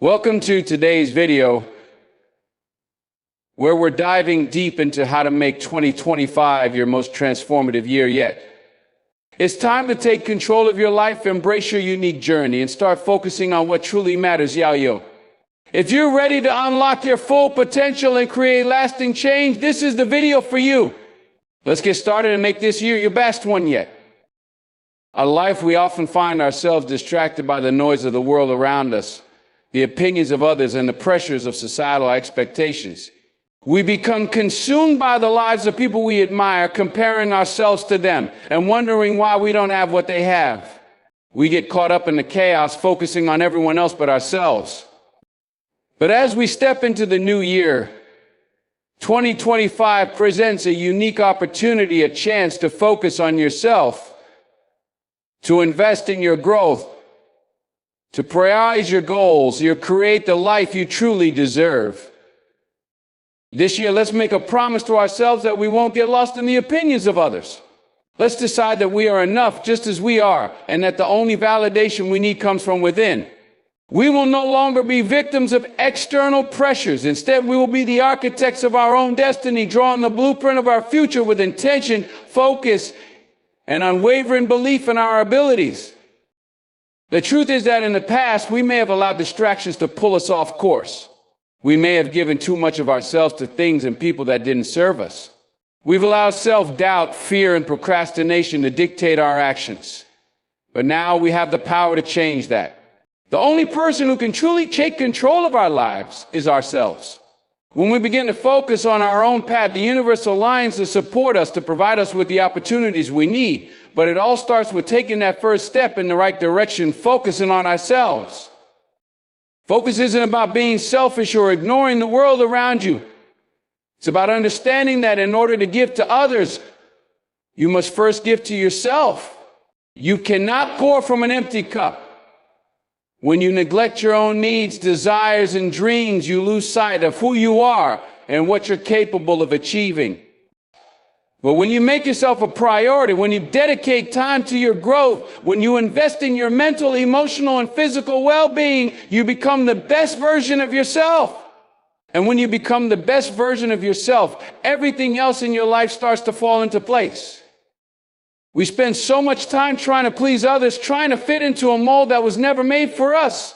Welcome to today's video, where we're diving deep into how to make 2025 your most transformative year yet. It's time to take control of your life, embrace your unique journey, and start focusing on what truly matters, yo. If you're ready to unlock your full potential and create lasting change, this is the video for you. Let's get started and make this year your best one yet. In life, we often find ourselves distracted by the noise of the world around us, the opinions of others, and the pressures of societal expectations. We become consumed by the lives of people we admire, comparing ourselves to them and wondering why we don't have what they have. We get caught up in the chaos, focusing on everyone else but ourselves. But as we step into the new year, 2025 presents a unique opportunity, a chance to focus on yourself, to invest in your growth, to prioritize your goals, to create the life you truly deserve. This year, let's make a promise to ourselves that we won't get lost in the opinions of others. Let's decide that we are enough just as we are, and that the only validation we need comes from within. We will no longer be victims of external pressures. Instead, we will be the architects of our own destiny, drawing the blueprint of our future with intention, focus, and unwavering belief in our abilities. The truth is that in the past, we may have allowed distractions to pull us off course. We may have given too much of ourselves to things and people that didn't serve us. We've allowed self-doubt, fear, and procrastination to dictate our actions. But now we have the power to change that. The only person who can truly take control of our lives is ourselves. When we begin to focus on our own path, the universe aligns to support us, to provide us with the opportunities we need. But it all starts with taking that first step in the right direction, focusing on ourselves. Focus isn't about being selfish or ignoring the world around you. It's about understanding that in order to give to others, you must first give to yourself. You cannot pour from an empty cup. When you neglect your own needs, desires, and dreams, you lose sight of who you are and what you're capable of achieving. But when you make yourself a priority, when you dedicate time to your growth, when you invest in your mental, emotional, and physical well-being, you become the best version of yourself. And when you become the best version of yourself, everything else in your life starts to fall into place. We spend so much time trying to please others, trying to fit into a mold that was never made for us.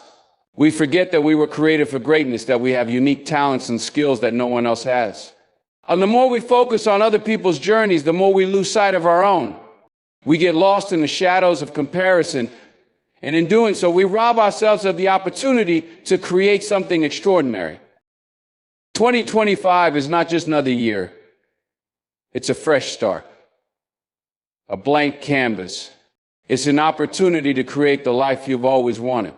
We forget that we were created for greatness, that we have unique talents and skills that no one else has. And the more we focus on other people's journeys, the more we lose sight of our own. We get lost in the shadows of comparison, and in doing so, we rob ourselves of the opportunity to create something extraordinary. 2025 is not just another year. It's a fresh start. A blank canvas. It's an opportunity to create the life you've always wanted.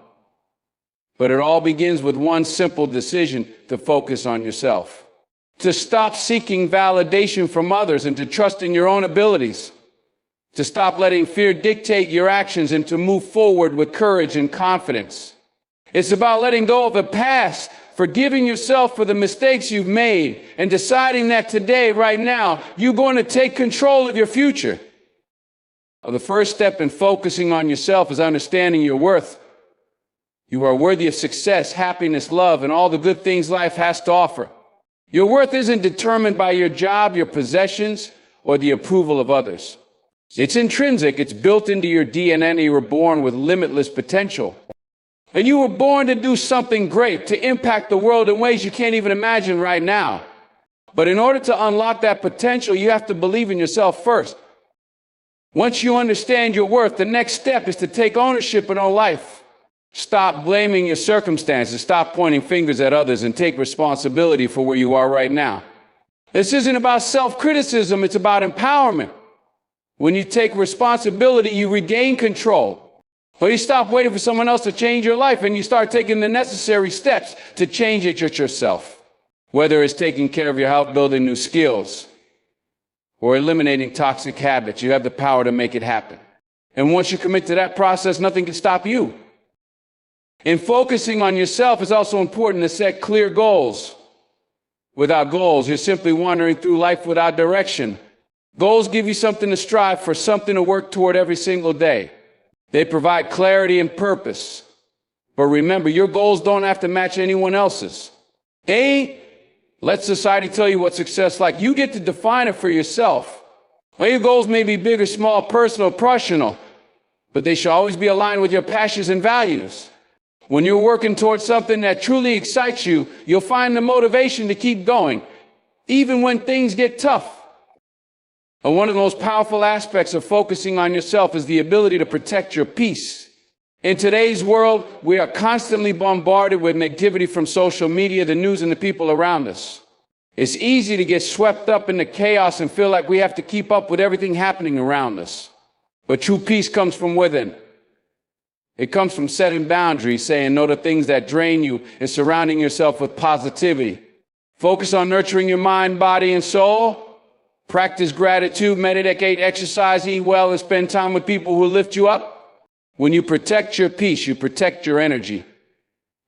But it all begins with one simple decision: to focus on yourself. To stop seeking validation from others and to trust in your own abilities. To stop letting fear dictate your actions and to move forward with courage and confidence. It's about letting go of the past, forgiving yourself for the mistakes you've made, and deciding that today, right now, you're going to take control of your future. The first step in focusing on yourself is understanding your worth. You are worthy of success, happiness, love, and all the good things life has to offer. Your worth isn't determined by your job, your possessions, or the approval of others. It's intrinsic. It's built into your DNA. You were born with limitless potential. And you were born to do something great, to impact the world in ways you can't even imagine right now. But in order to unlock that potential, you have to believe in yourself first. Once you understand your worth, the next step is to take ownership in your life. Stop blaming your circumstances, stop pointing fingers at others, and take responsibility for where you are right now. This isn't about self-criticism, it's about empowerment. When you take responsibility, you regain control. Or you stop waiting for someone else to change your life and you start taking the necessary steps to change it yourself. Whether it's taking care of your health, building new skills, or eliminating toxic habits, you have the power to make it happen. And once you commit to that process, nothing can stop you. In focusing on yourself, it's also important to set clear goals. Without goals, you're simply wandering through life without direction. Goals give you something to strive for, something to work toward every single day. They provide clarity and purpose. But remember, your goals don't have to match anyone else's. Let society tell you what success is like. You get to define it for yourself. Well, your goals may be big or small, personal, professional, but they should always be aligned with your passions and values. When you're working towards something that truly excites you, you'll find the motivation to keep going, even when things get tough. And one of the most powerful aspects of focusing on yourself is the ability to protect your peace. In today's world, we are constantly bombarded with negativity from social media, the news, and the people around us. It's easy to get swept up in the chaos and feel like we have to keep up with everything happening around us. But true peace comes from within. It comes from setting boundaries, saying no to things that drain you, and surrounding yourself with positivity. Focus on nurturing your mind, body, and soul. Practice gratitude, meditate, exercise, eat well, and spend time with people who lift you up. When you protect your peace, you protect your energy,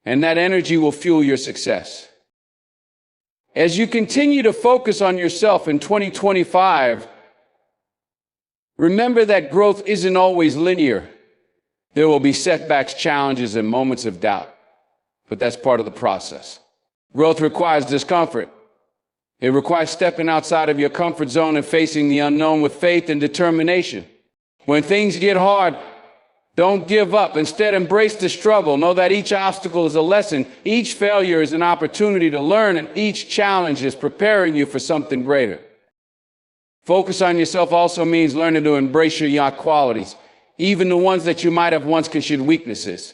and that energy will fuel your success. As you continue to focus on yourself in 2025, remember that growth isn't always linear. There will be setbacks, challenges, and moments of doubt, but that's part of the process. Growth requires discomfort. It requires stepping outside of your comfort zone and facing the unknown with faith and determination. When things get hard, don't give up. Instead, embrace the struggle. Know that each obstacle is a lesson. Each failure is an opportunity to learn, and each challenge is preparing you for something greater. Focus on yourself also means learning to embrace your unique qualities, even the ones that you might have once considered weaknesses.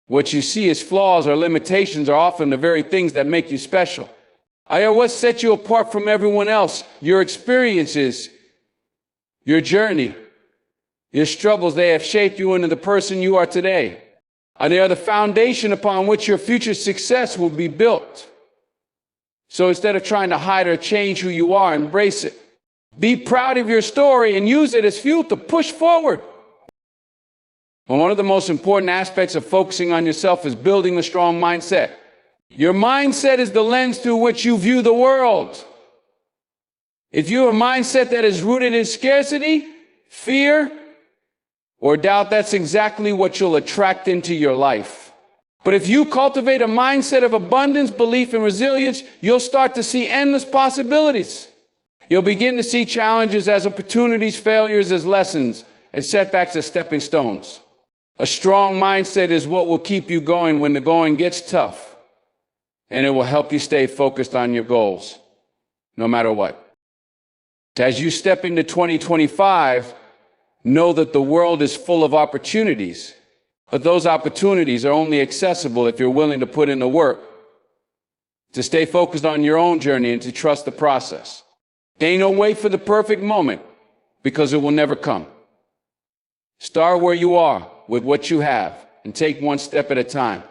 What you see as flaws or limitations are often the very things that make you special. What sets you apart from everyone else? Your experiences, your journey, your struggles, they have shaped you into the person you are today. They are the foundation upon which your future success will be built. So instead of trying to hide or change who you are, embrace it. Be proud of your story and use it as fuel to push forward. Well, one of the most important aspects of focusing on yourself is building a strong mindset. Your mindset is the lens through which you view the world. If you have a mindset that is rooted in scarcity, fear, or doubt, that's exactly what you'll attract into your life. But if you cultivate a mindset of abundance, belief, and resilience, you'll start to see endless possibilities. You'll begin to see challenges as opportunities, failures as lessons, and setbacks as stepping stones. A strong mindset is what will keep you going when the going gets tough, and it will help you stay focused on your goals, no matter what. As you step into 2025, know that the world is full of opportunities, but those opportunities are only accessible if you're willing to put in the work, to stay focused on your own journey and to trust the process. There ain't no wait for the perfect moment, because it will never come. Start where you are with what you have and take one step at a time.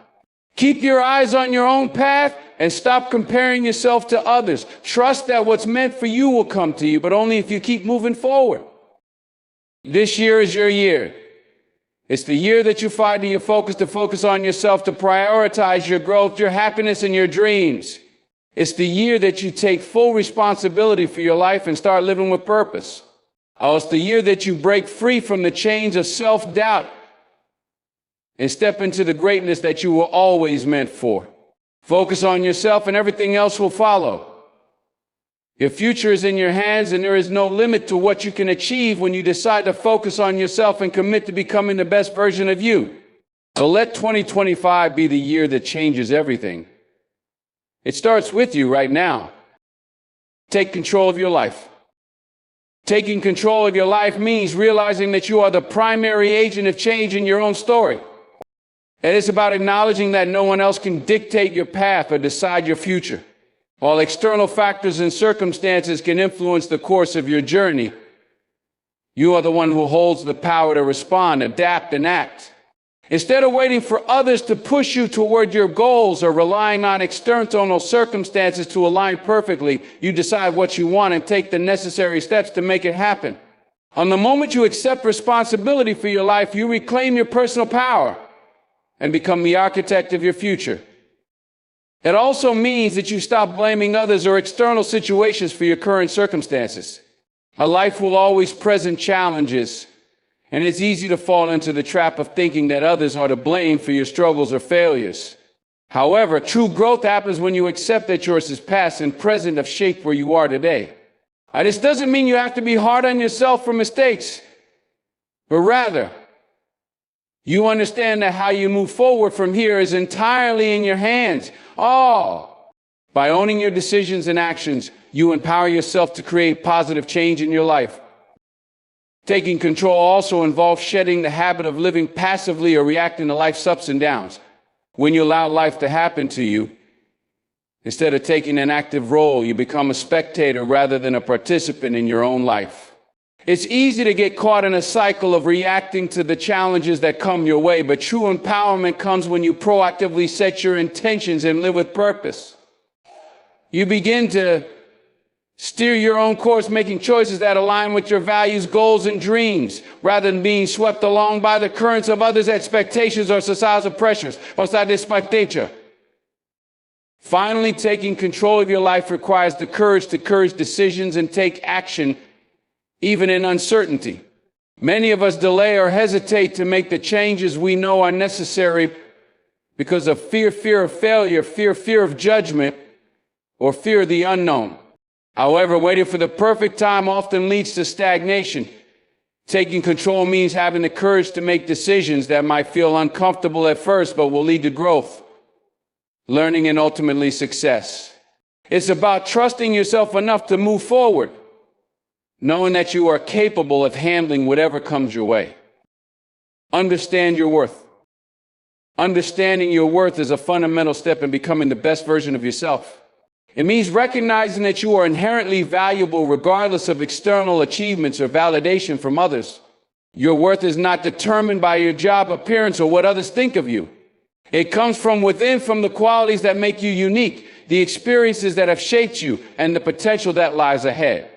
Keep your eyes on your own path and stop comparing yourself to others. Trust that what's meant for you will come to you, but only if you keep moving forward. This year is your year. It's the year that you find your focus to focus on yourself, to prioritize your growth, your happiness, and your dreams. It's the year that you take full responsibility for your life and start living with purpose. It's the year that you break free from the chains of self-doubt and step into the greatness that you were always meant for. Focus on yourself and everything else will follow. Your future is in your hands, and there is no limit to what you can achieve when you decide to focus on yourself and commit to becoming the best version of you. So let 2025 be the year that changes everything. It starts with you right now. Take control of your life. Taking control of your life means realizing that you are the primary agent of change in your own story. And it's about acknowledging that no one else can dictate your path or decide your future. While external factors and circumstances can influence the course of your journey, you are the one who holds the power to respond, adapt, and act. Instead of waiting for others to push you toward your goals or relying on external circumstances to align perfectly, you decide what you want and take the necessary steps to make it happen. On the moment you accept responsibility for your life, you reclaim your personal power and become the architect of your future. It also means that you stop blaming others or external situations for your current circumstances. A life will always present challenges, And it's easy to fall into the trap of thinking that others are to blame for your struggles or failures. However, true growth happens when you accept that yours is past and present have shaped where you are today. This doesn't mean you have to be hard on yourself for mistakes, but rather, you understand that how you move forward from here is entirely in your hands. By owning your decisions and actions, you empower yourself to create positive change in your life. Taking control also involves shedding the habit of living passively or reacting to life's ups and downs. When you allow life to happen to you, instead of taking an active role, you become a spectator rather than a participant in your own life. It's easy to get caught in a cycle of reacting to the challenges that come your way, but true empowerment comes when you proactively set your intentions and live with purpose. You begin to steer your own course, making choices that align with your values, goals, and dreams, rather than being swept along by the currents of others' expectations or societal pressures. Finally, taking control of your life requires the courage to encourage decisions and take action, even in uncertainty. Many of us delay or hesitate to make the changes we know are necessary because of fear of failure, fear of judgment, or fear of the unknown. However, waiting for the perfect time often leads to stagnation. Taking control means having the courage to make decisions that might feel uncomfortable at first, but will lead to growth, learning, and ultimately success. It's about trusting yourself enough to move forward, knowing that you are capable of handling whatever comes your way. Understand your worth. Understanding your worth is a fundamental step in becoming the best version of yourself. It means recognizing that you are inherently valuable regardless of external achievements or validation from others. Your worth is not determined by your job appearance or what others think of you. It comes from within, from the qualities that make you unique, the experiences that have shaped you, and the potential that lies ahead.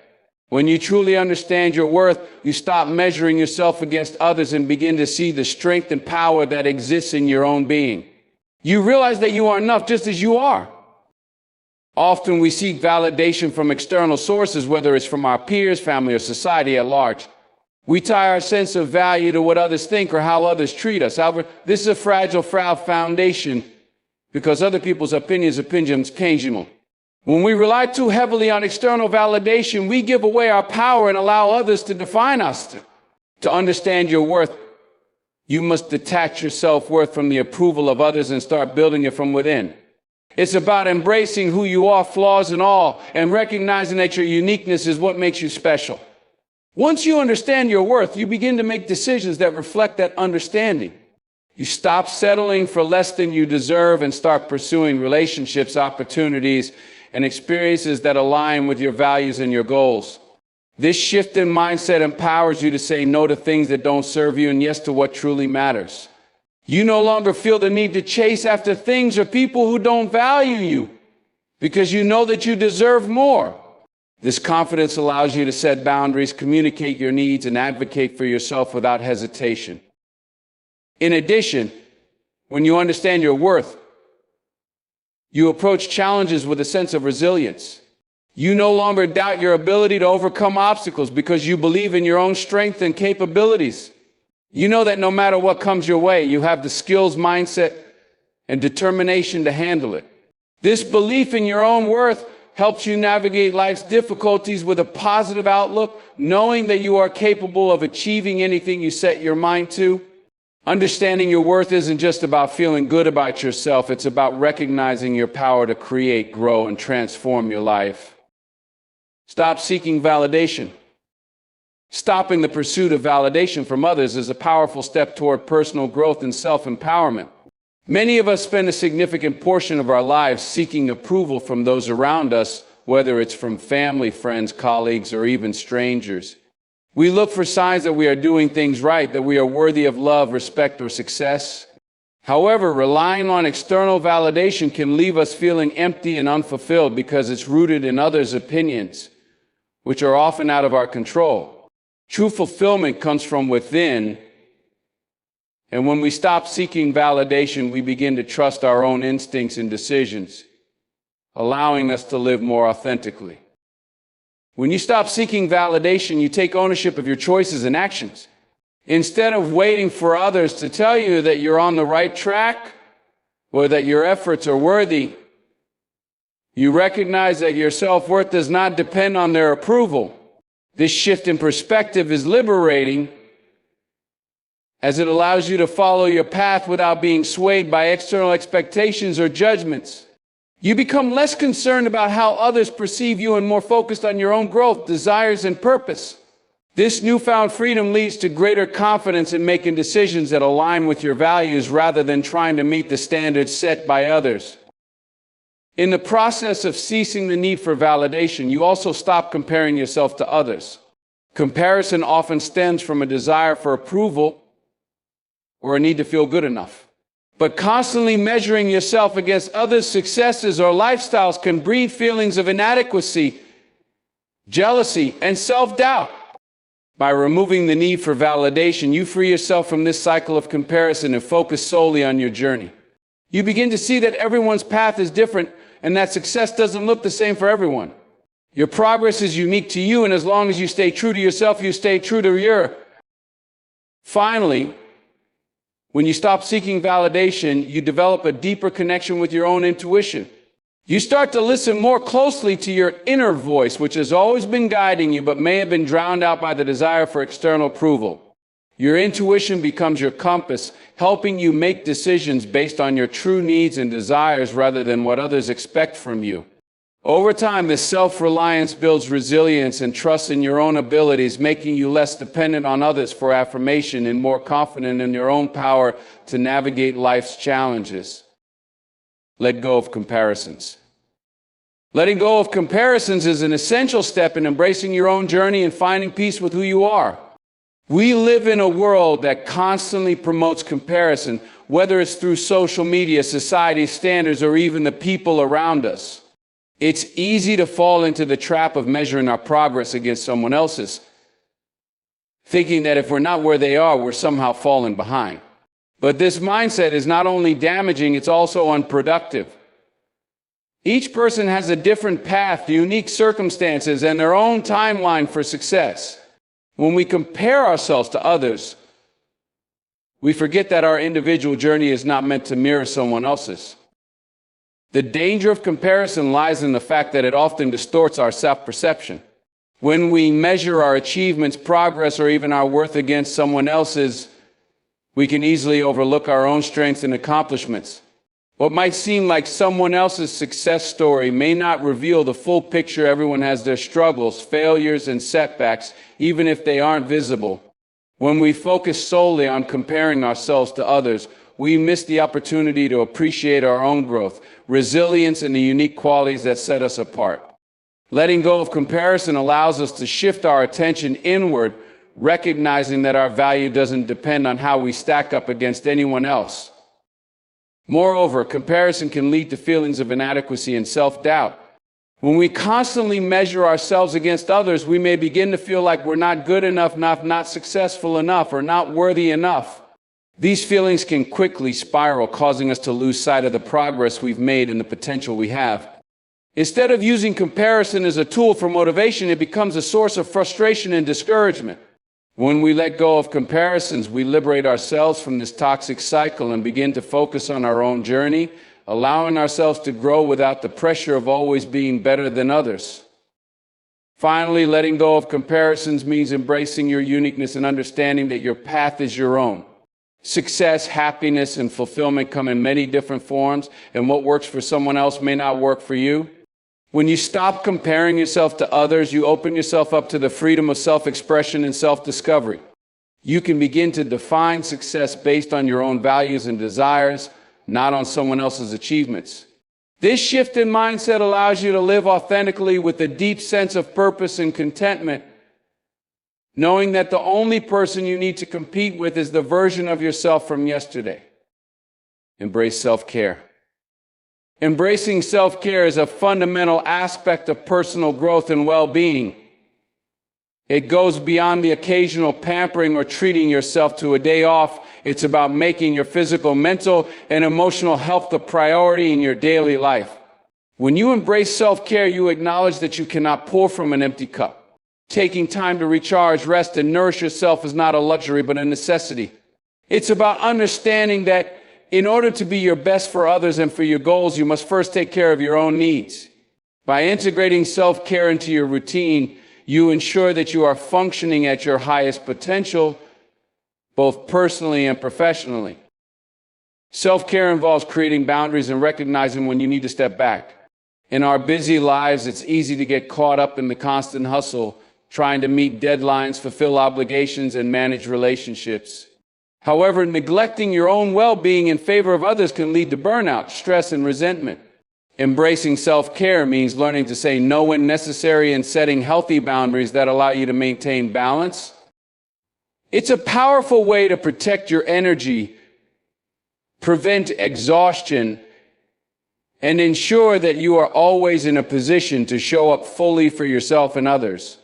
When you truly understand your worth, you stop measuring yourself against others and begin to see the strength and power that exists in your own being. You realize that you are enough just as you are. Often we seek validation from external sources, whether it's from our peers, family, or society at large. We tie our sense of value to what others think or how others treat us. However, this is a fragile foundation because other people's opinions changeable. When we rely too heavily on external validation, we give away our power and allow others to define us. To understand your worth, you must detach your self-worth from the approval of others and start building it from within. It's about embracing who you are, flaws and all, and recognizing that your uniqueness is what makes you special. Once you understand your worth, you begin to make decisions that reflect that understanding. You stop settling for less than you deserve and start pursuing relationships, opportunities, and experiences that align with your values and your goals. This shift in mindset empowers you to say no to things that don't serve you and yes to what truly matters. You no longer feel the need to chase after things or people who don't value you because you know that you deserve more. This confidence allows you to set boundaries, communicate your needs, and advocate for yourself without hesitation. In addition, when you understand your worth, you approach challenges with a sense of resilience. You no longer doubt your ability to overcome obstacles because you believe in your own strength and capabilities. You know that no matter what comes your way, you have the skills, mindset, and determination to handle it. This belief in your own worth helps you navigate life's difficulties with a positive outlook, knowing that you are capable of achieving anything you set your mind to. Understanding your worth isn't just about feeling good about yourself. It's about recognizing your power to create, grow, and transform your life. Stop seeking validation. Stopping the pursuit of validation from others is a powerful step toward personal growth and self-empowerment. Many of us spend a significant portion of our lives seeking approval from those around us, whether it's from family, friends, colleagues, or even strangers. We look for signs that we are doing things right, that we are worthy of love, respect, or success. However, relying on external validation can leave us feeling empty and unfulfilled because it's rooted in others' opinions, which are often out of our control. True fulfillment comes from within, and when we stop seeking validation, we begin to trust our own instincts and decisions, allowing us to live more authentically. When you stop seeking validation, you take ownership of your choices and actions. Instead of waiting for others to tell you that you're on the right track or that your efforts are worthy, you recognize that your self-worth does not depend on their approval. This shift in perspective is liberating, as it allows you to follow your path without being swayed by external expectations or judgments. You become less concerned about how others perceive you and more focused on your own growth, desires, and purpose. This newfound freedom leads to greater confidence in making decisions that align with your values rather than trying to meet the standards set by others. In the process of ceasing the need for validation, you also stop comparing yourself to others. Comparison often stems from a desire for approval or a need to feel good enough. But constantly measuring yourself against others' successes or lifestyles can breed feelings of inadequacy, jealousy, and self-doubt. By removing the need for validation, you free yourself from this cycle of comparison and focus solely on your journey. You begin to see that everyone's path is different and that success doesn't look the same for everyone. Your progress is unique to you, and as long as you stay true to yourself, you stay true to your. Finally, when you stop seeking validation, you develop a deeper connection with your own intuition. You start to listen more closely to your inner voice, which has always been guiding you, but may have been drowned out by the desire for external approval. Your intuition becomes your compass, helping you make decisions based on your true needs and desires rather than what others expect from you. Over time, this self-reliance builds resilience and trust in your own abilities, making you less dependent on others for affirmation and more confident in your own power to navigate life's challenges. Let go of comparisons. Letting go of comparisons is an essential step in embracing your own journey and finding peace with who you are. We live in a world that constantly promotes comparison, whether it's through social media, society standards, or even the people around us. It's easy to fall into the trap of measuring our progress against someone else's, thinking that if we're not where they are, we're somehow falling behind. But this mindset is not only damaging, it's also unproductive. Each person has a different path, unique circumstances, and their own timeline for success. When we compare ourselves to others, we forget that our individual journey is not meant to mirror someone else's. The danger of comparison lies in the fact that it often distorts our self-perception. When we measure our achievements, progress, or even our worth against someone else's, we can easily overlook our own strengths and accomplishments. What might seem like someone else's success story may not reveal the full picture. Everyone has their struggles, failures, and setbacks, even if they aren't visible. When we focus solely on comparing ourselves to others, we miss the opportunity to appreciate our own growth, resilience, and the unique qualities that set us apart. Letting go of comparison allows us to shift our attention inward, recognizing that our value doesn't depend on how we stack up against anyone else. Moreover, comparison can lead to feelings of inadequacy and self-doubt. When we constantly measure ourselves against others, we may begin to feel like we're not good enough, not successful enough, or not worthy enough. These feelings can quickly spiral, causing us to lose sight of the progress we've made and the potential we have. Instead of using comparison as a tool for motivation, it becomes a source of frustration and discouragement. When we let go of comparisons, we liberate ourselves from this toxic cycle and begin to focus on our own journey, allowing ourselves to grow without the pressure of always being better than others. Finally, letting go of comparisons means embracing your uniqueness and understanding that your path is your own. Success, happiness, and fulfillment come in many different forms, and what works for someone else may not work for you. When you stop comparing yourself to others, you open yourself up to the freedom of self-expression and self-discovery. You can begin to define success based on your own values and desires, not on someone else's achievements. This shift in mindset allows you to live authentically with a deep sense of purpose and contentment, knowing that the only person you need to compete with is the version of yourself from yesterday. Embrace self-care. Embracing self-care is a fundamental aspect of personal growth and well-being. It goes beyond the occasional pampering or treating yourself to a day off. It's about making your physical, mental, and emotional health the priority in your daily life. When you embrace self-care, you acknowledge that you cannot pour from an empty cup. Taking time to recharge, rest, and nourish yourself is not a luxury, but a necessity. It's about understanding that in order to be your best for others and for your goals, you must first take care of your own needs. By integrating self-care into your routine, you ensure that you are functioning at your highest potential, both personally and professionally. Self-care involves creating boundaries and recognizing when you need to step back. In our busy lives, it's easy to get caught up in the constant hustle, trying to meet deadlines, fulfill obligations, and manage relationships. However, neglecting your own well-being in favor of others can lead to burnout, stress, and resentment. Embracing self-care means learning to say no when necessary and setting healthy boundaries that allow you to maintain balance. It's a powerful way to protect your energy, prevent exhaustion, and ensure that you are always in a position to show up fully for yourself and others.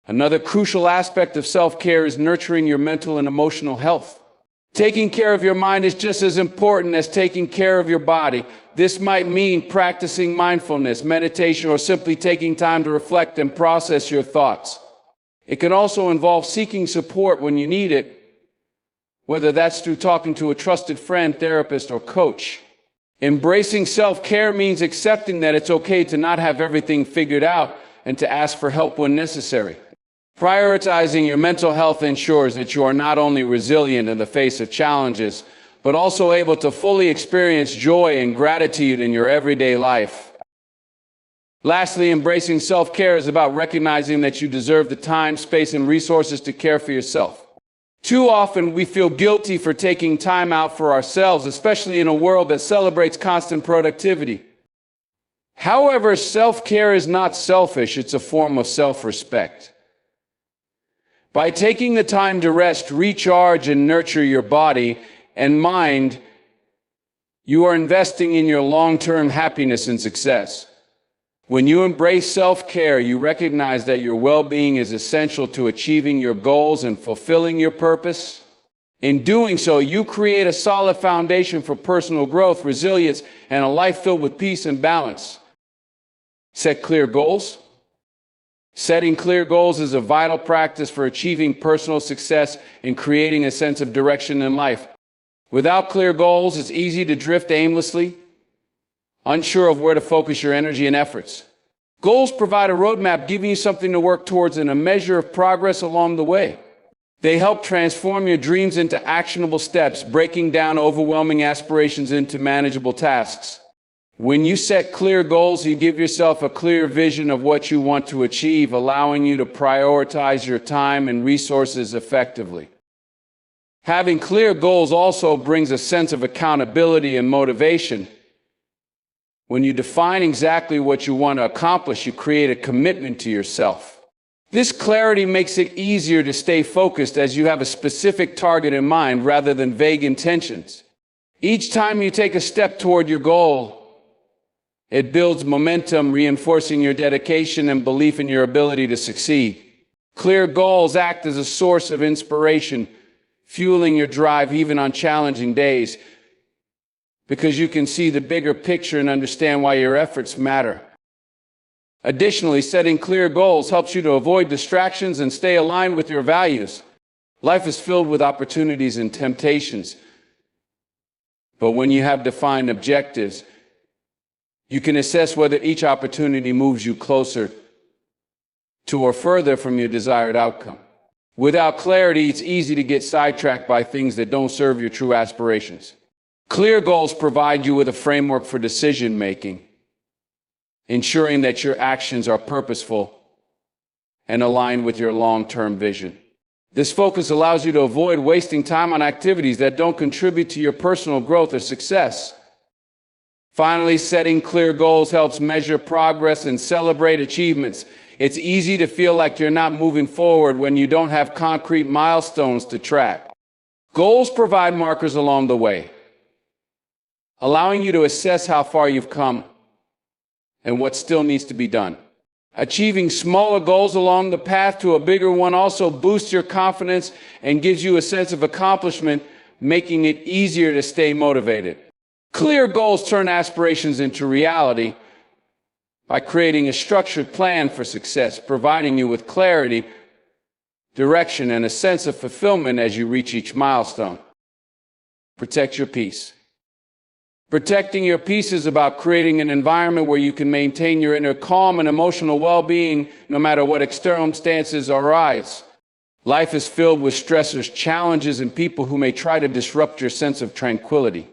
Another crucial aspect of self-care is nurturing your mental and emotional health. Taking care of your mind is just as important as taking care of your body. This might mean practicing mindfulness, meditation, or simply taking time to reflect and process your thoughts. It can also involve seeking support when you need it, whether that's through talking to a trusted friend, therapist, or coach. Embracing self-care means accepting that it's okay to not have everything figured out and to ask for help when necessary. Prioritizing your mental health ensures that you are not only resilient in the face of challenges, but also able to fully experience joy and gratitude in your everyday life. Lastly, embracing self-care is about recognizing that you deserve the time, space, and resources to care for yourself. Too often, we feel guilty for taking time out for ourselves, especially in a world that celebrates constant productivity. However, self-care is not selfish, it's a form of self-respect. By taking the time to rest, recharge, and nurture your body and mind, you are investing in your long-term happiness and success. When you embrace self-care, you recognize that your well-being is essential to achieving your goals and fulfilling your purpose. In doing so, you create a solid foundation for personal growth, resilience, and a life filled with peace and balance. Set clear goals. Setting clear goals is a vital practice for achieving personal success and creating a sense of direction in life. Without clear goals, it's easy to drift aimlessly, unsure of where to focus your energy and efforts. Goals provide a roadmap, giving you something to work towards and a measure of progress along the way. They help transform your dreams into actionable steps, breaking down overwhelming aspirations into manageable tasks. When you set clear goals, you give yourself a clear vision of what you want to achieve, allowing you to prioritize your time and resources effectively. Having clear goals also brings a sense of accountability and motivation. When you define exactly what you want to accomplish, you create a commitment to yourself. This clarity makes it easier to stay focused as you have a specific target in mind rather than vague intentions. Each time you take a step toward your goal, it builds momentum, reinforcing your dedication and belief in your ability to succeed. Clear goals act as a source of inspiration, fueling your drive even on challenging days, because you can see the bigger picture and understand why your efforts matter. Additionally, setting clear goals helps you to avoid distractions and stay aligned with your values. Life is filled with opportunities and temptations, but when you have defined objectives, you can assess whether each opportunity moves you closer to or further from your desired outcome. Without clarity, it's easy to get sidetracked by things that don't serve your true aspirations. Clear goals provide you with a framework for decision-making, ensuring that your actions are purposeful and aligned with your long-term vision. This focus allows you to avoid wasting time on activities that don't contribute to your personal growth or success. Finally, setting clear goals helps measure progress and celebrate achievements. It's easy to feel like you're not moving forward when you don't have concrete milestones to track. Goals provide markers along the way, allowing you to assess how far you've come and what still needs to be done. Achieving smaller goals along the path to a bigger one also boosts your confidence and gives you a sense of accomplishment, making it easier to stay motivated. Clear goals turn aspirations into reality, by creating a structured plan for success, providing you with clarity, direction, and a sense of fulfillment as you reach each milestone. Protect your peace. Protecting your peace is about creating an environment where you can maintain your inner calm and emotional well-being no matter what external circumstances arise. Life is filled with stressors, challenges, and people who may try to disrupt your sense of tranquility.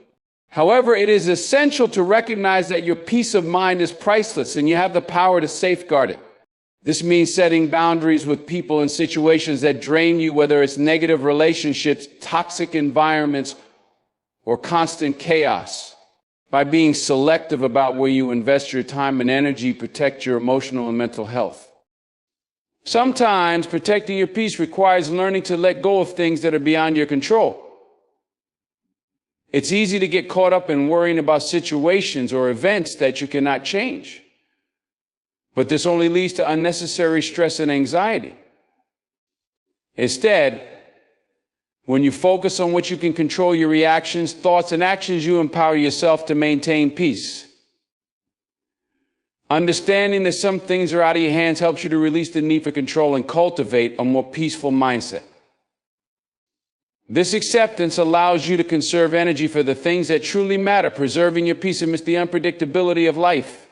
However, it is essential to recognize that your peace of mind is priceless and you have the power to safeguard it. This means setting boundaries with people and situations that drain you, whether it's negative relationships, toxic environments, or constant chaos. By being selective about where you invest your time and energy, protect your emotional and mental health. Sometimes protecting your peace requires learning to let go of things that are beyond your control. It's easy to get caught up in worrying about situations or events that you cannot change. But this only leads to unnecessary stress and anxiety. Instead, when you focus on what you can control, your reactions, thoughts, and actions, you empower yourself to maintain peace. Understanding that some things are out of your hands helps you to release the need for control and cultivate a more peaceful mindset. This acceptance allows you to conserve energy for the things that truly matter, preserving your peace amidst the unpredictability of life.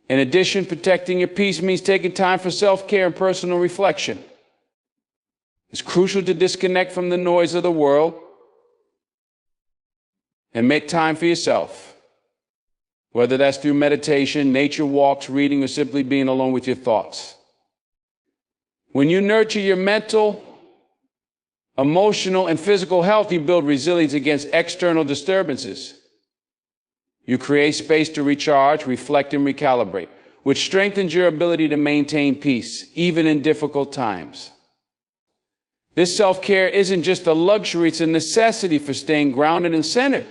In addition, protecting your peace means taking time for self-care and personal reflection. It's crucial to disconnect from the noise of the world and make time for yourself, whether that's through meditation, nature walks, reading, or simply being alone with your thoughts. When you nurture your mental, emotional, and physical health, you build resilience against external disturbances. You create space to recharge, reflect, and recalibrate, which strengthens your ability to maintain peace, even in difficult times. This self-care isn't just a luxury, it's a necessity for staying grounded and centered.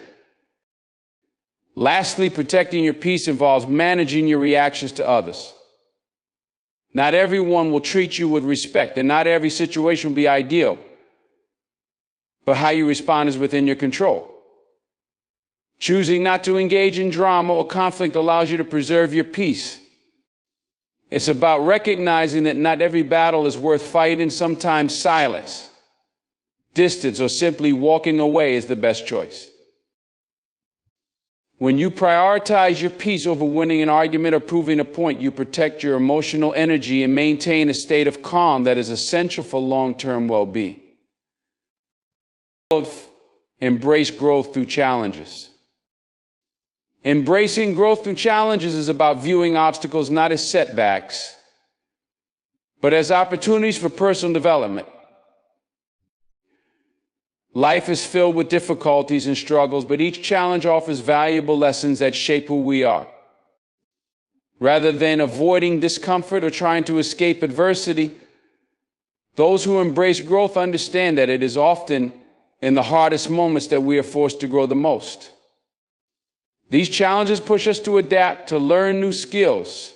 Lastly, protecting your peace involves managing your reactions to others. Not everyone will treat you with respect, and not every situation will be ideal. But how you respond is within your control. Choosing not to engage in drama or conflict allows you to preserve your peace. It's about recognizing that not every battle is worth fighting. Sometimes silence, distance, or simply walking away is the best choice. When you prioritize your peace over winning an argument or proving a point, you protect your emotional energy and maintain a state of calm that is essential for long-term well-being. Embrace growth through challenges. Embracing growth through challenges is about viewing obstacles not as setbacks, but as opportunities for personal development. Life is filled with difficulties and struggles, but each challenge offers valuable lessons that shape who we are. Rather than avoiding discomfort or trying to escape adversity, those who embrace growth understand that it is often in the hardest moments that we are forced to grow the most. These challenges push us to adapt, to learn new skills,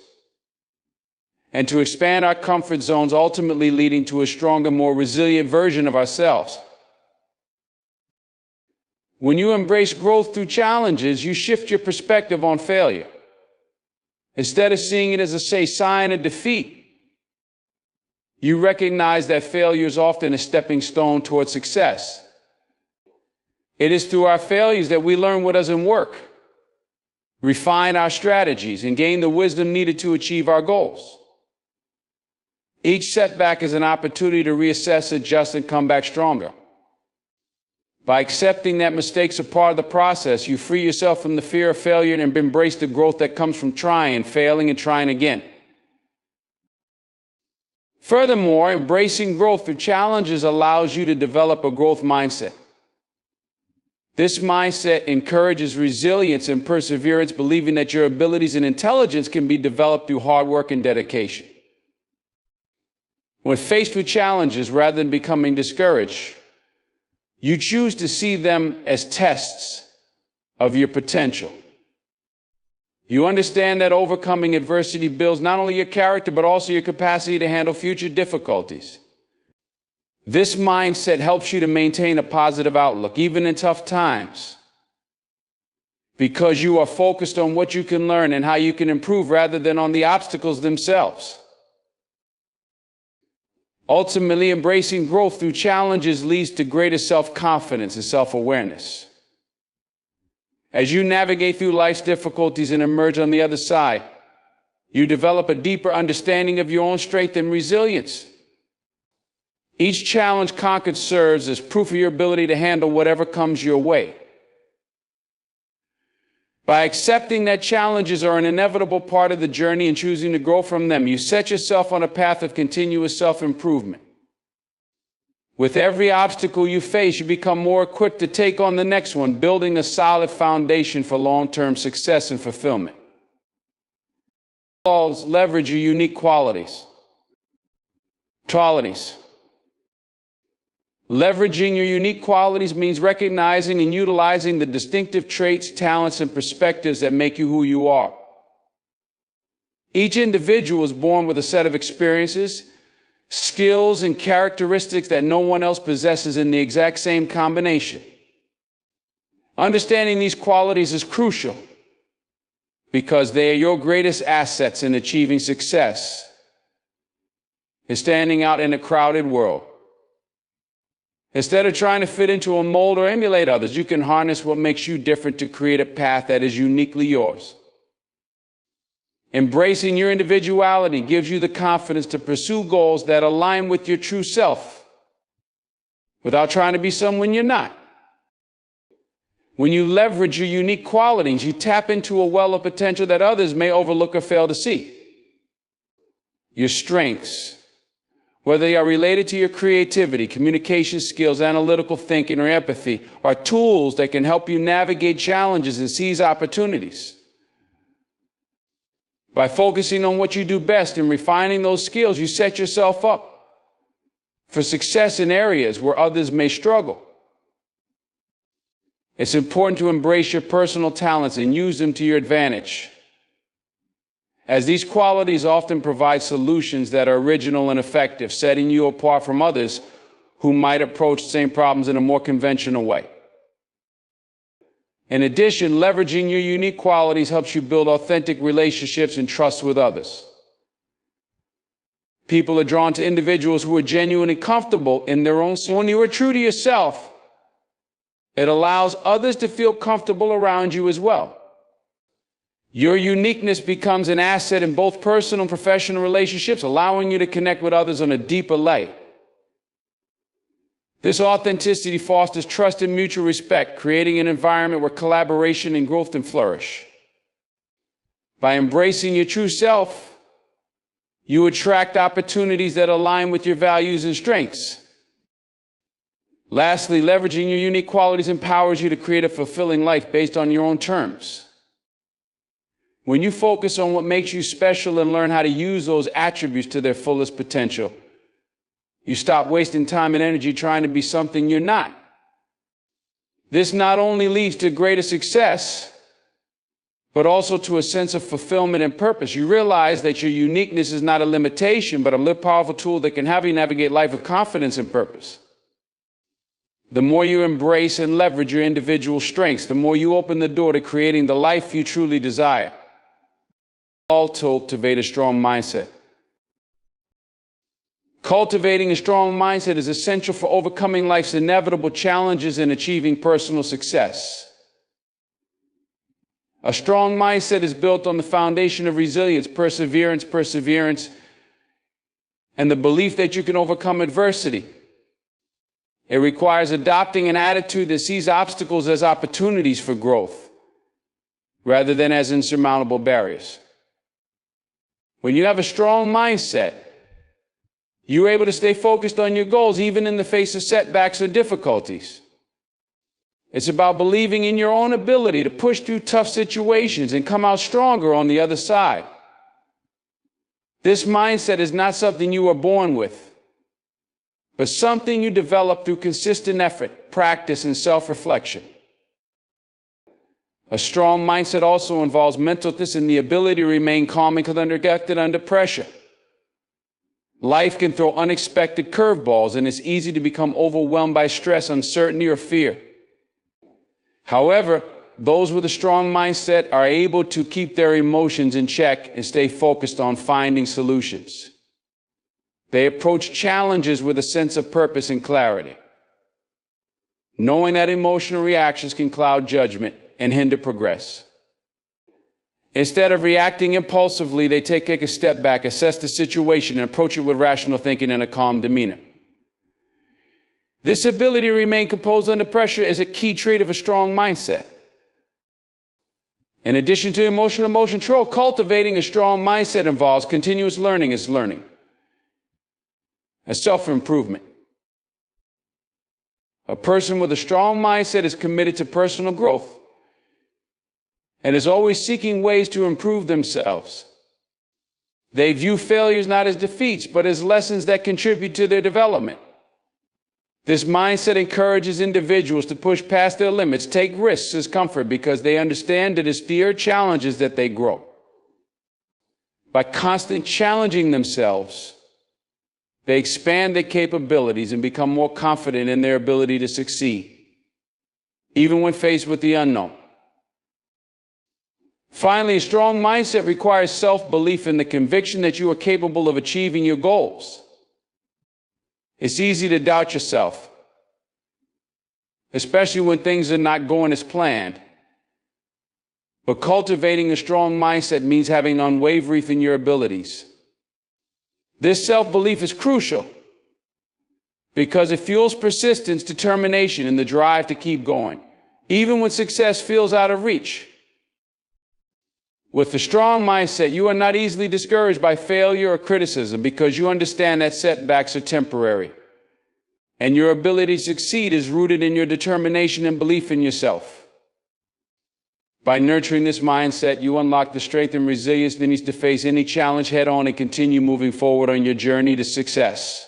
and to expand our comfort zones, ultimately leading to a stronger, more resilient version of ourselves. When you embrace growth through challenges, you shift your perspective on failure. Instead of seeing it as a sign of defeat, you recognize that failure is often a stepping stone towards success. It is through our failures that we learn what doesn't work, refine our strategies, and gain the wisdom needed to achieve our goals. Each setback is an opportunity to reassess, adjust, and come back stronger. By accepting that mistakes are part of the process, you free yourself from the fear of failure and embrace the growth that comes from trying, failing, and trying again. Furthermore, embracing growth through challenges allows you to develop a growth mindset. This mindset encourages resilience and perseverance, believing that your abilities and intelligence can be developed through hard work and dedication. When faced with challenges, rather than becoming discouraged, you choose to see them as tests of your potential. You understand that overcoming adversity builds not only your character, but also your capacity to handle future difficulties. This mindset helps you to maintain a positive outlook, even in tough times. because you are focused on what you can learn and how you can improve rather than on the obstacles themselves. Ultimately, embracing growth through challenges leads to greater self-confidence and self-awareness. As you navigate through life's difficulties and emerge on the other side, you develop a deeper understanding of your own strength and resilience. Each challenge conquered serves as proof of your ability to handle whatever comes your way. By accepting that challenges are an inevitable part of the journey and choosing to grow from them, you set yourself on a path of continuous self-improvement. With every obstacle you face, you become more equipped to take on the next one, building a solid foundation for long-term success and fulfillment. Leverage your unique qualities. Leveraging your unique qualities means recognizing and utilizing the distinctive traits, talents, and perspectives that make you who you are. Each individual is born with a set of experiences, skills, and characteristics that no one else possesses in the exact same combination. Understanding these qualities is crucial because they are your greatest assets in achieving success and standing out in a crowded world. Instead of trying to fit into a mold or emulate others, you can harness what makes you different to create a path that is uniquely yours. Embracing your individuality gives you the confidence to pursue goals that align with your true self without trying to be someone you're not. When you leverage your unique qualities, you tap into a well of potential that others may overlook or fail to see. Your strengths, whether they are related to your creativity, communication skills, analytical thinking, or empathy, are tools that can help you navigate challenges and seize opportunities. By focusing on what you do best and refining those skills, you set yourself up for success in areas where others may struggle. It's important to embrace your personal talents and use them to your advantage, as these qualities often provide solutions that are original and effective, setting you apart from others who might approach the same problems in a more conventional way. In addition, leveraging your unique qualities helps you build authentic relationships and trust with others. People are drawn to individuals who are genuinely comfortable in their own skin. When you are true to yourself, it allows others to feel comfortable around you as well. Your uniqueness becomes an asset in both personal and professional relationships, allowing you to connect with others on a deeper level. This authenticity fosters trust and mutual respect, creating an environment where collaboration and growth can flourish. By embracing your true self, you attract opportunities that align with your values and strengths. Lastly, leveraging your unique qualities empowers you to create a fulfilling life based on your own terms. When you focus on what makes you special and learn how to use those attributes to their fullest potential, you stop wasting time and energy trying to be something you're not. This not only leads to greater success, but also to a sense of fulfillment and purpose. You realize that your uniqueness is not a limitation, but a powerful tool that can have you navigate life with confidence and purpose. The more you embrace and leverage your individual strengths, the more you open the door to creating the life you truly desire. All to cultivate a strong mindset. Cultivating a strong mindset is essential for overcoming life's inevitable challenges and achieving personal success. A strong mindset is built on the foundation of resilience, perseverance, and the belief that you can overcome adversity. It requires adopting an attitude that sees obstacles as opportunities for growth, rather than as insurmountable barriers. When you have a strong mindset, you're able to stay focused on your goals, even in the face of setbacks or difficulties. It's about believing in your own ability to push through tough situations and come out stronger on the other side. This mindset is not something you are born with, but something you develop through consistent effort, practice, and self-reflection. A strong mindset also involves mental toughness and the ability to remain calm and collected under pressure. Life can throw unexpected curveballs, and it's easy to become overwhelmed by stress, uncertainty, or fear. However, those with a strong mindset are able to keep their emotions in check and stay focused on finding solutions. They approach challenges with a sense of purpose and clarity, knowing that emotional reactions can cloud judgment and hinder progress. Instead of reacting impulsively, they take a step back, assess the situation, and approach it with rational thinking and a calm demeanor. This ability to remain composed under pressure is a key trait of a strong mindset. In addition to emotional control, cultivating a strong mindset involves continuous learning as learning, as self-improvement. A person with a strong mindset is committed to personal growth and is always seeking ways to improve themselves. They view failures not as defeats, but as lessons that contribute to their development. This mindset encourages individuals to push past their limits, take risks as comfort, because they understand that it's their challenges that they grow. By constantly challenging themselves, they expand their capabilities and become more confident in their ability to succeed, even when faced with the unknown. Finally, a strong mindset requires self-belief in the conviction that you are capable of achieving your goals. It's easy to doubt yourself, especially when things are not going as planned. But cultivating a strong mindset means having unwavering faith in your abilities. This self-belief is crucial because it fuels persistence, determination, and the drive to keep going, even when success feels out of reach. With a strong mindset, you are not easily discouraged by failure or criticism because you understand that setbacks are temporary, and your ability to succeed is rooted in your determination and belief in yourself. By nurturing this mindset, you unlock the strength and resilience that needs to face any challenge head-on and continue moving forward on your journey to success.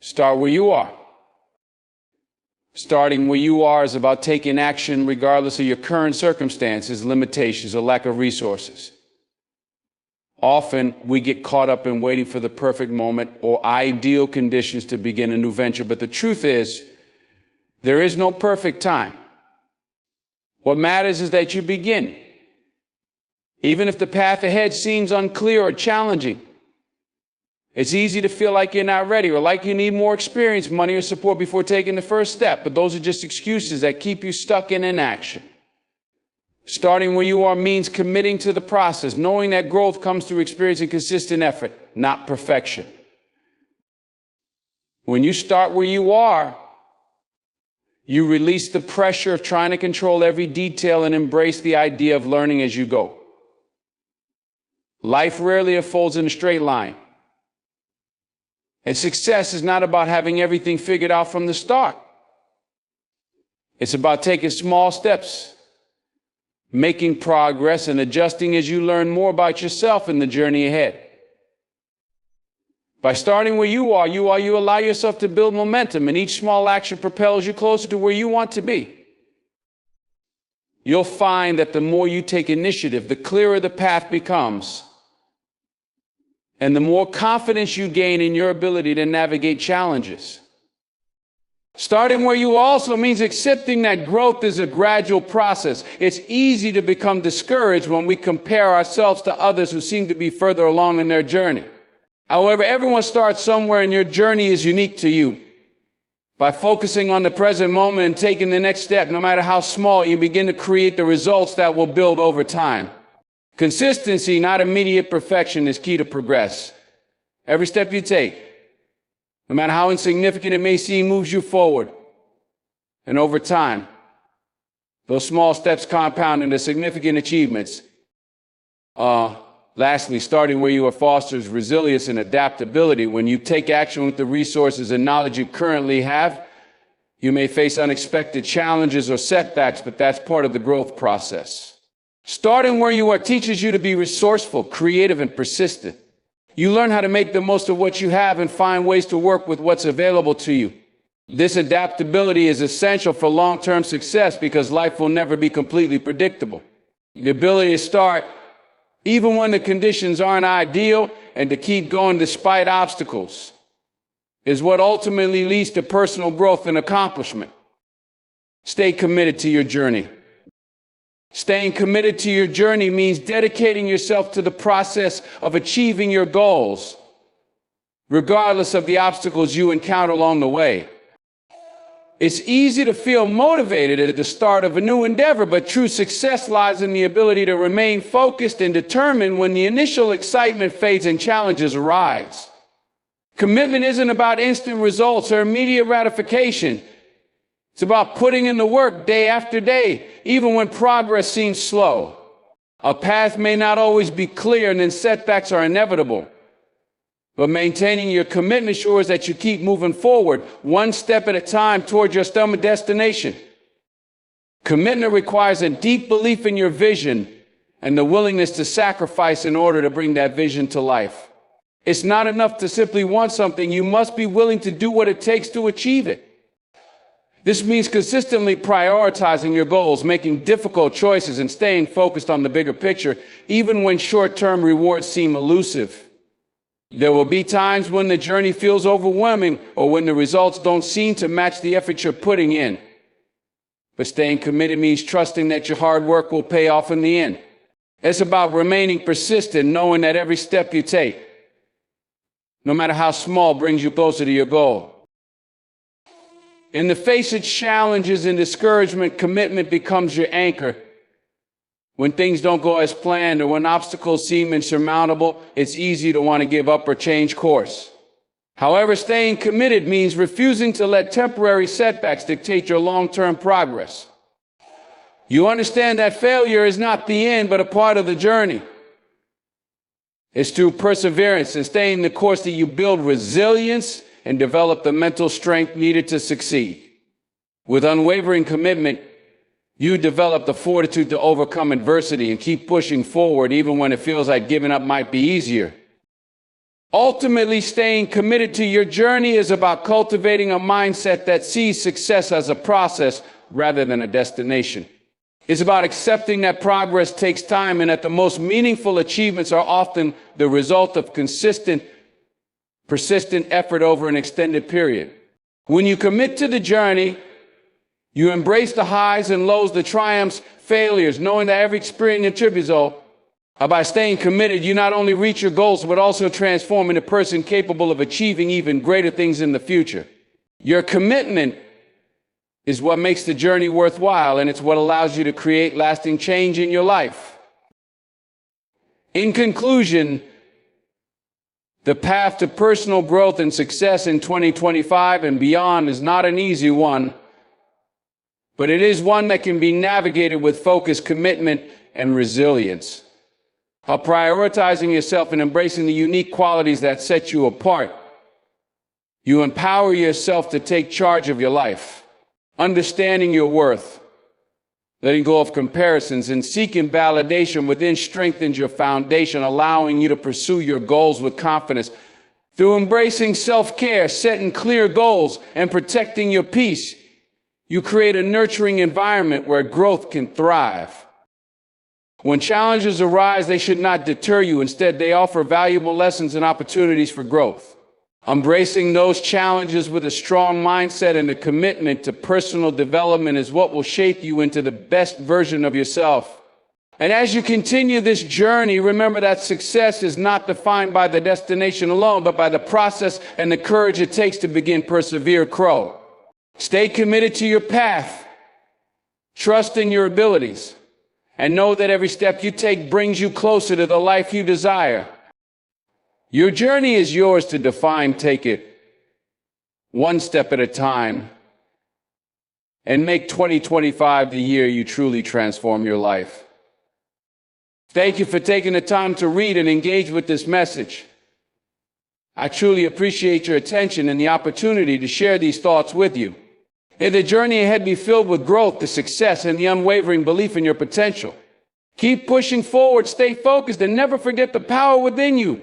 Start where you are. Starting where you are is about taking action regardless of your current circumstances, limitations, or lack of resources. Often, we get caught up in waiting for the perfect moment or ideal conditions to begin a new venture, but the truth is, there is no perfect time. What matters is that you begin. Even if the path ahead seems unclear or challenging, it's easy to feel like you're not ready or like you need more experience, money, or support before taking the first step, but those are just excuses that keep you stuck in inaction. Starting where you are means committing to the process, knowing that growth comes through experiencing consistent effort, not perfection. When you start where you are, you release the pressure of trying to control every detail and embrace the idea of learning as you go. Life rarely unfolds in a straight line. And success is not about having everything figured out from the start. It's about taking small steps, making progress, and adjusting as you learn more about yourself in the journey ahead. By starting where you allow yourself to build momentum, and each small action propels you closer to where you want to be. You'll find that the more you take initiative, the clearer the path becomes, and the more confidence you gain in your ability to navigate challenges. Starting where you also means accepting that growth is a gradual process. It's easy to become discouraged when we compare ourselves to others who seem to be further along in their journey. However, everyone starts somewhere and your journey is unique to you. By focusing on the present moment and taking the next step, no matter how small, you begin to create the results that will build over time. Consistency, not immediate perfection, is key to progress. Every step you take, no matter how insignificant it may seem, moves you forward. And over time, those small steps compound into significant achievements. Lastly, starting where you are fosters resilience and adaptability. When you take action with the resources and knowledge you currently have, you may face unexpected challenges or setbacks, but that's part of the growth process. Starting where you are teaches you to be resourceful, creative, and persistent. You learn how to make the most of what you have and find ways to work with what's available to you. This adaptability is essential for long-term success because life will never be completely predictable. The ability to start even when the conditions aren't ideal and to keep going despite obstacles is what ultimately leads to personal growth and accomplishment. Stay committed to your journey. Staying committed to your journey means dedicating yourself to the process of achieving your goals, regardless of the obstacles you encounter along the way. It's easy to feel motivated at the start of a new endeavor, but true success lies in the ability to remain focused and determined when the initial excitement fades and challenges arise. Commitment isn't about instant results or immediate gratification. It's about putting in the work day after day, even when progress seems slow. A path may not always be clear, and then setbacks are inevitable. But maintaining your commitment ensures that you keep moving forward, one step at a time toward your ultimate destination. Commitment requires a deep belief in your vision and the willingness to sacrifice in order to bring that vision to life. It's not enough to simply want something. You must be willing to do what it takes to achieve it. This means consistently prioritizing your goals, making difficult choices, and staying focused on the bigger picture, even when short-term rewards seem elusive. There will be times when the journey feels overwhelming or when the results don't seem to match the effort you're putting in. But staying committed means trusting that your hard work will pay off in the end. It's about remaining persistent, knowing that every step you take, no matter how small, brings you closer to your goal. In the face of challenges and discouragement, commitment becomes your anchor. When things don't go as planned or when obstacles seem insurmountable, it's easy to want to give up or change course. However, staying committed means refusing to let temporary setbacks dictate your long-term progress. You understand that failure is not the end, but a part of the journey. It's through perseverance and staying the course that you build resilience and develop the mental strength needed to succeed. With unwavering commitment, you develop the fortitude to overcome adversity and keep pushing forward even when it feels like giving up might be easier. Ultimately, staying committed to your journey is about cultivating a mindset that sees success as a process rather than a destination. It's about accepting that progress takes time and that the most meaningful achievements are often the result of consistent, persistent effort over an extended period. When you commit to the journey, you embrace the highs and lows, the triumphs, failures, knowing that every experience contributes. By staying committed, you not only reach your goals, but also transform into a person capable of achieving even greater things in the future. Your commitment is what makes the journey worthwhile, and it's what allows you to create lasting change in your life. In conclusion, the path to personal growth and success in 2025 and beyond is not an easy one, but it is one that can be navigated with focus, commitment, and resilience. By prioritizing yourself and embracing the unique qualities that set you apart, you empower yourself to take charge of your life. Understanding your worth, letting go of comparisons, and seeking validation within strengthens your foundation, allowing you to pursue your goals with confidence. Through embracing self-care, setting clear goals, and protecting your peace, you create a nurturing environment where growth can thrive. When challenges arise, they should not deter you. Instead, they offer valuable lessons and opportunities for growth. Embracing those challenges with a strong mindset and a commitment to personal development is what will shape you into the best version of yourself. And as you continue this journey, remember that success is not defined by the destination alone, but by the process and the courage it takes to begin persevere. Stay committed to your path, trust in your abilities, and know that every step you take brings you closer to the life you desire. Your journey is yours to define. Take it one step at a time and make 2025 the year you truly transform your life. Thank you for taking the time to read and engage with this message. I truly appreciate your attention and the opportunity to share these thoughts with you. May the journey ahead be filled with growth, the success, and the unwavering belief in your potential. Keep pushing forward, stay focused, and never forget the power within you.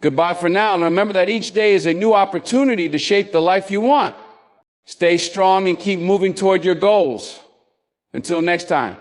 Goodbye for now, and remember that each day is a new opportunity to shape the life you want. Stay strong and keep moving toward your goals. Until next time.